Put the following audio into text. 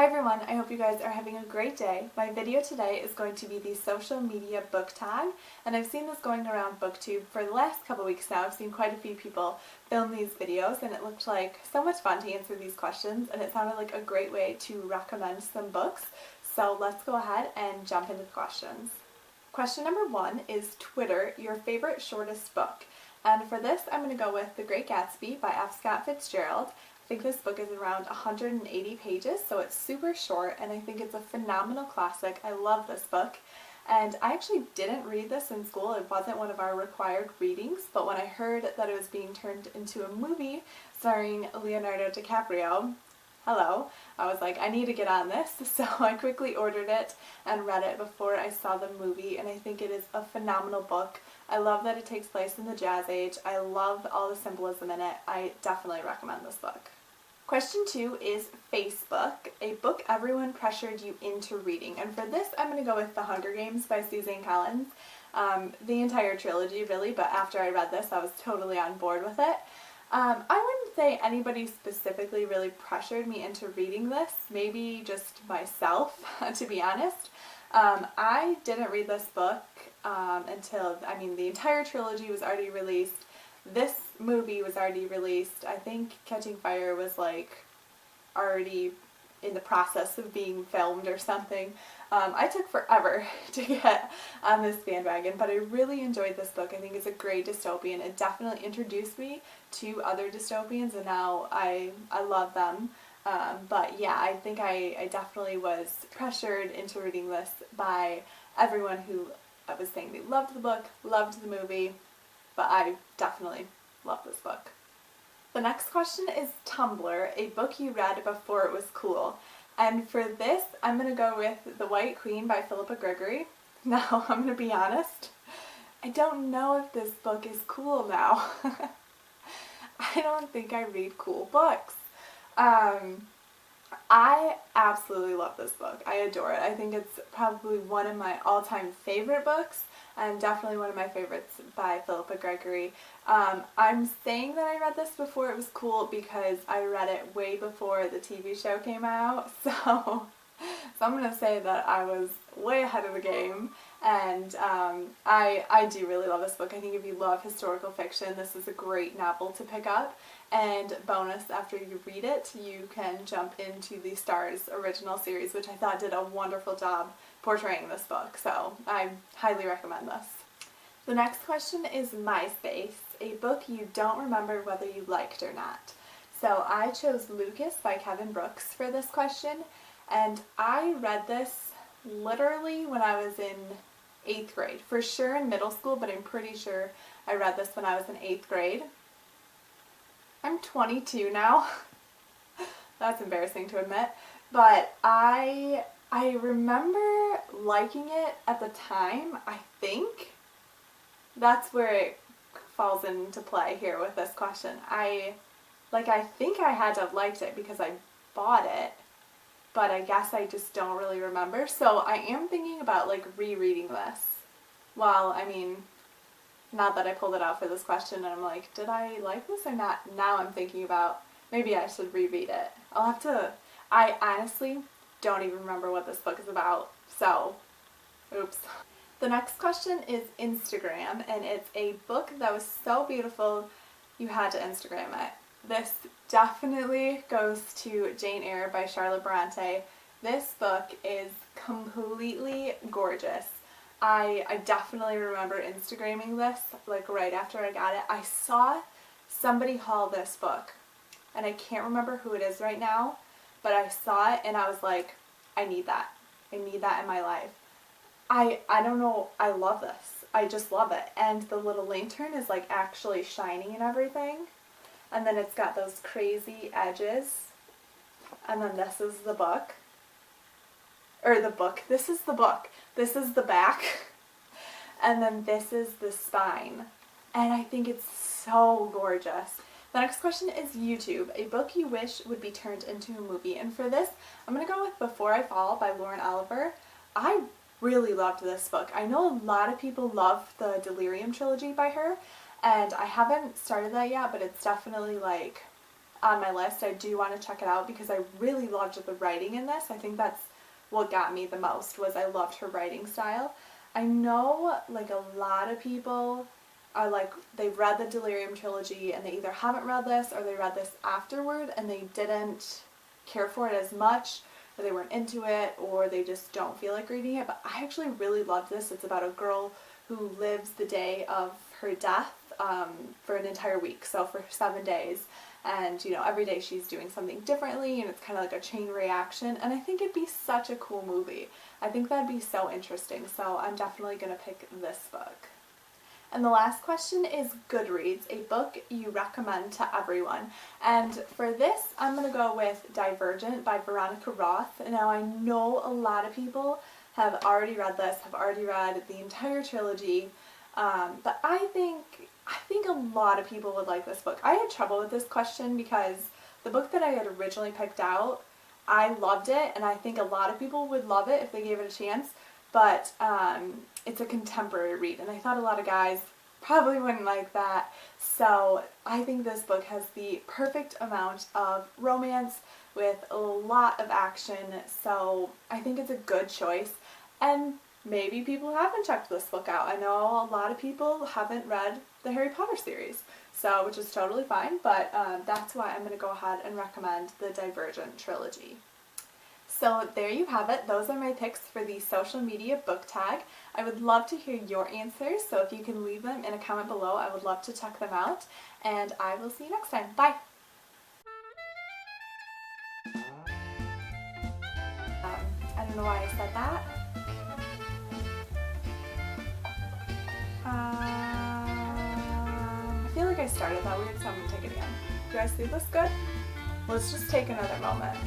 Hi everyone, I hope you guys are having a great day. My video today is going to be the social media book tag, and I've seen this going around BookTube for the last couple weeks now. I've seen quite a few people film these videos and it looked like so much fun to answer these questions, and it sounded like a great way to recommend some books. So let's go ahead and jump into the questions. Question number 1 is Twitter, your favorite shortest book? And for this I'm going to go with The Great Gatsby by F. Scott Fitzgerald. I think this book is around 180 pages, so it's super short, and I think it's a phenomenal classic. I love this book, and I actually didn't read this in school. It wasn't one of our required readings, but when I heard that it was being turned into a movie starring Leonardo DiCaprio, hello, I was like, I need to get on this, so I quickly ordered it and read it before I saw the movie, and I think it is a phenomenal book. I love that it takes place in the Jazz Age. I love all the symbolism in it. I definitely recommend this book. Question 2 is Facebook, a book everyone pressured you into reading. And for this, I'm going to go with The Hunger Games by Suzanne Collins. The entire trilogy, really, but after I read this, I was totally on board with it. I wouldn't say anybody specifically really pressured me into reading this, maybe just myself, to be honest. I didn't read this book until, the entire trilogy was already released. This movie was already released. I think Catching Fire was already in the process of being filmed or something. I took forever to get on this bandwagon, but I really enjoyed this book. I think it's a great dystopian. It definitely introduced me to other dystopians, and now I love them. But yeah, I think I definitely was pressured into reading this by everyone who was saying they loved the book, loved the movie, but I definitely love this book. The next question is Tumblr, a book you read before it was cool. And for this, I'm going to go with The White Queen by Philippa Gregory. Now, I'm going to be honest, I don't know if this book is cool now. I don't think I read cool books. I absolutely love this book. I adore it. I think it's probably one of my all-time favorite books, and definitely one of my favorites by Philippa Gregory. I'm saying that I read this before it was cool because I read it way before the TV show came out, so I'm going to say that I was way ahead of the game, and I do really love this book. I think if you love historical fiction, this is a great novel to pick up, and bonus, after you read it, you can jump into the Stars original series, which I thought did a wonderful job portraying this book, so I highly recommend this. The next question is MySpace, a book you don't remember whether you liked or not. So I chose Lucas by Kevin Brooks for this question, and I read this literally when I was in 8th grade. For sure in middle school, but I'm pretty sure I read this when I was in 8th grade. I'm 22 now. That's embarrassing to admit, but I remember liking it at the time. I think that's where it falls into play here with this question. I think I had to have liked it because I bought it, but I guess I just don't really remember. So I am thinking about rereading this. Well, not that I pulled it out for this question and I'm like, did I like this or not? Now I'm thinking about maybe I should reread it. I honestly don't even remember what this book is about, so oops. The next question is Instagram, and it's a book that was so beautiful you had to Instagram it. This definitely goes to Jane Eyre by Charlotte Bronte. This book is completely gorgeous. I definitely remember Instagramming this right after I got it. I saw somebody haul this book, and I can't remember who it is right now, but I saw it and I was like, I need that. I need that in my life. I don't know, I love this. I just love it. And the little lantern is actually shining and everything. And then it's got those crazy edges. And then this is the book. This is the book. This is the back. And then this is the spine. And I think it's so gorgeous. The next question is YouTube, a book you wish would be turned into a movie. And for this, I'm going to go with Before I Fall by Lauren Oliver. I really loved this book. I know a lot of people love the Delirium trilogy by her, and I haven't started that yet, but it's definitely on my list. I do want to check it out because I really loved the writing in this. I think that's what got me the most, was I loved her writing style. I know like a lot of people are like, they've read the Delirium trilogy and they either haven't read this or they read this afterward and they didn't care for it as much, or they weren't into it, or they just don't feel like reading it. But I actually really loved this. It's about a girl who lives the day of her death for an entire week, so for 7 days. And, you know, every day she's doing something differently, and it's kind of like a chain reaction. And I think it'd be such a cool movie. I think that'd be so interesting. So I'm definitely going to pick this book. And the last question is Goodreads, a book you recommend to everyone. And for this, I'm going to go with Divergent by Veronica Roth. Now, I know a lot of people have already read this, have already read the entire trilogy, but I think a lot of people would like this book. I had trouble with this question because the book that I had originally picked out, I loved it, and I think a lot of people would love it if they gave it a chance, but it's a contemporary read, and I thought a lot of guys probably wouldn't like that. So I think this book has the perfect amount of romance with a lot of action, so I think it's a good choice. And maybe people haven't checked this book out. I know a lot of people haven't read the Harry Potter series, so which is totally fine, but that's why I'm going to go ahead and recommend the Divergent trilogy. So there you have it. Those are my picks for the social media book tag. I would love to hear your answers, so if you can leave them in a comment below, I would love to check them out, and I will see you next time. Bye! I don't know why I said that. I feel like I started that weird, so I'm going to take it again. Do I see this good? Let's just take another moment.